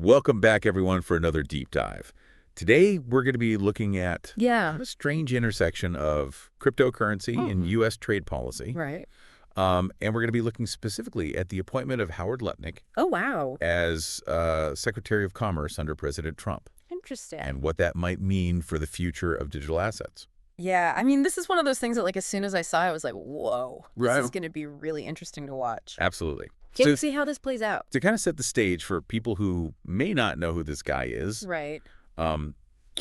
Welcome back, everyone, for another deep dive. Today, we're going to be looking at Yeah. a strange intersection of cryptocurrency and U.S. trade policy. Right. And we're going to be looking specifically at the appointment of Howard Lutnick Oh, wow. as Secretary of Commerce under President Trump Interesting. and what that might mean for the future of digital assets. Yeah, I mean, this is one of those things that, like, as soon as I saw it, I was like, whoa, this Right. is going to be really interesting to watch. Absolutely. Can't So see how this plays out. to kind of set the stage for people who may not know who this guy is, Right. can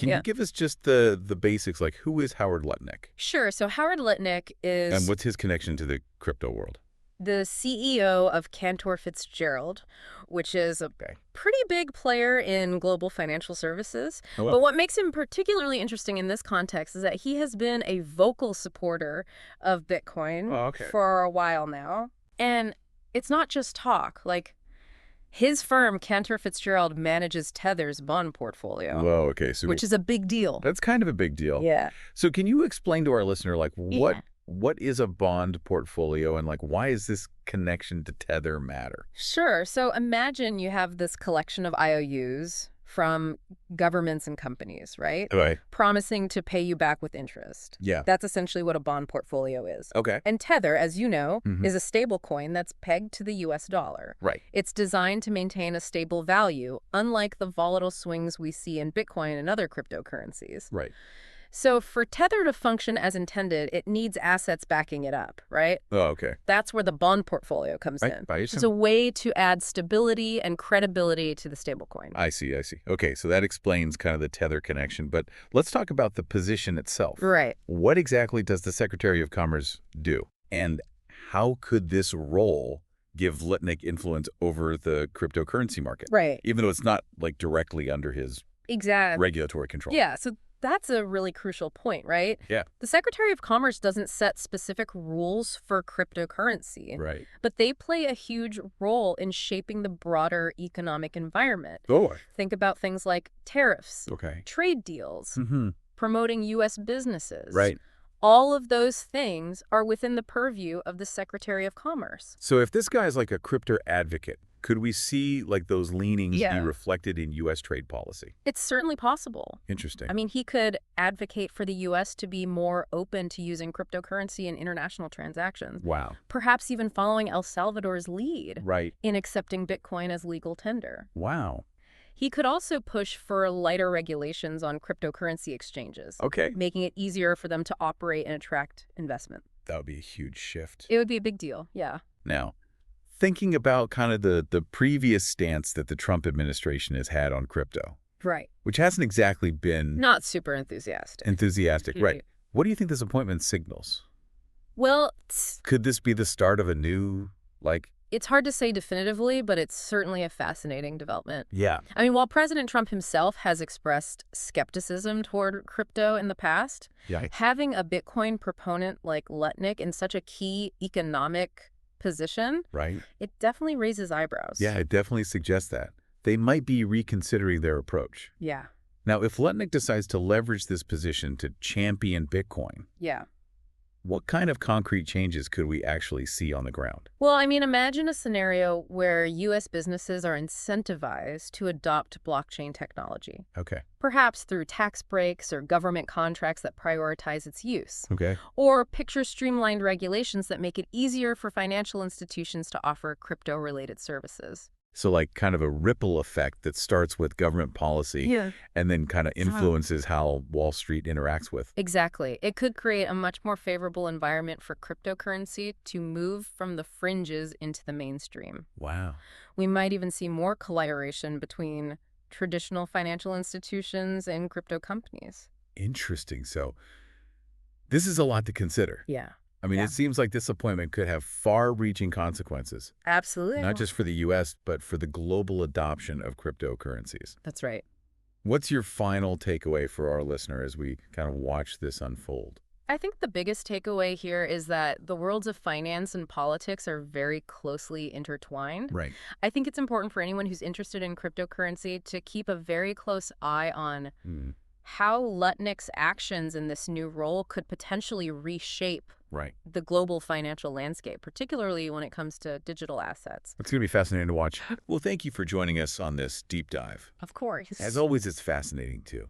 Yeah. you give us just the basics, like who is Howard Lutnick? Sure. So Howard Lutnick And is what's his connection to the crypto world? the CEO of Cantor Fitzgerald, which is a Okay. pretty big player in global financial services. Oh, well. But what makes him particularly interesting in this context is that he has been a vocal supporter of Bitcoin Oh, okay. for a while now. And it's not just talk. Like, his firm, Cantor Fitzgerald, manages Tether's bond portfolio, Whoa, okay. So which is a big deal. that's kind of a big deal. Yeah. So can you explain to our listener, like, Yeah. what is a bond portfolio and, like, why is this connection to Tether matter? Sure. So imagine you have this collection of IOUs from governments and companies, right? Right. Promising to pay you back with interest. Yeah. That's essentially what a bond portfolio is. Okay. And Tether, as you know, Mhm. is a stable coin that's pegged to the US dollar. Right. It's designed to maintain a stable value, unlike the volatile swings we see in Bitcoin and other cryptocurrencies. Right. So for Tether to function as intended, it needs assets backing it up, right? Oh, okay. That's where the bond portfolio comes Right. in. Buy you It's some. a way to add stability and credibility to the stablecoin. I see. Okay, so that explains kind of the Tether connection. But let's talk about the position itself. Right. What exactly does the Secretary of Commerce do? And how could this role give Lutnick influence over the cryptocurrency market? Right. Even though it's not, like, directly under his Exactly. regulatory control. Yeah, so that's a really crucial point, right? Yeah. The Secretary of Commerce doesn't set specific rules for cryptocurrency, Right. but they play a huge role in shaping the broader economic environment. Oh, Think about things like tariffs, okay. trade deals, Mm-hmm. promoting U.S. businesses. Right. All of those things are within the purview of the Secretary of Commerce. So if this guy is like a crypto advocate, could we see, like, those leanings Yeah. be reflected in U.S. trade policy? It's certainly possible. Interesting. I mean, he could advocate for the U.S. to be more open to using cryptocurrency in international transactions, Wow. perhaps even following El Salvador's lead Right. in accepting Bitcoin as legal tender. Wow. He could also push for lighter regulations on cryptocurrency exchanges, Okay. making it easier for them to operate and attract investment. That would be a huge shift. It would be a big deal, yeah. Now, thinking about kind of the previous stance that the Trump administration has had on crypto, Right. which hasn't exactly been Not super enthusiastic. enthusiastic. Mhm. Right. What do you think this appointment signals? Well, Could this be the start of a new, like... it's hard to say definitively, but it's certainly a fascinating development. Yeah. I mean, while President Trump himself has expressed skepticism toward crypto in the past, Yeah. having a Bitcoin proponent like Lutnick in such a key economic position, Right. it definitely raises eyebrows. Yeah, it definitely suggests that. They might be reconsidering their approach. Yeah. Now, if Lutnick decides to leverage this position to champion Bitcoin, Yeah. what kind of concrete changes could we actually see on the ground? Well, I mean, imagine a scenario where U.S. businesses are incentivized to adopt blockchain technology, Okay. perhaps through tax breaks or government contracts that prioritize its use. Okay. Or picture streamlined regulations that make it easier for financial institutions to offer crypto-related services. So, like, kind of a ripple effect that starts with government policy Yeah. and then kind of influences how Wall Street interacts with. Exactly. It could create a much more favorable environment for cryptocurrency to move from the fringes into the mainstream. Wow. We might even see more collaboration between traditional financial institutions and crypto companies. Interesting. So this is a lot to consider. Yeah. I mean, Yeah. it seems like this appointment could have far-reaching consequences, Absolutely. not just for the U.S., but for the global adoption of cryptocurrencies. That's right. What's your final takeaway for our listener as we kind of watch this unfold? I think the biggest takeaway here is that the worlds of finance and politics are very closely intertwined. Right. I think it's important for anyone who's interested in cryptocurrency to keep a very close eye on how Lutnick's actions in this new role could potentially reshape Right. the global financial landscape, particularly when it comes to digital assets. It's going to be fascinating to watch. Well, thank you for joining us on this deep dive. Of course. As always, it's fascinating, too.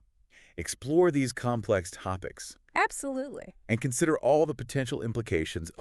Explore these complex topics Absolutely. and consider all the potential implications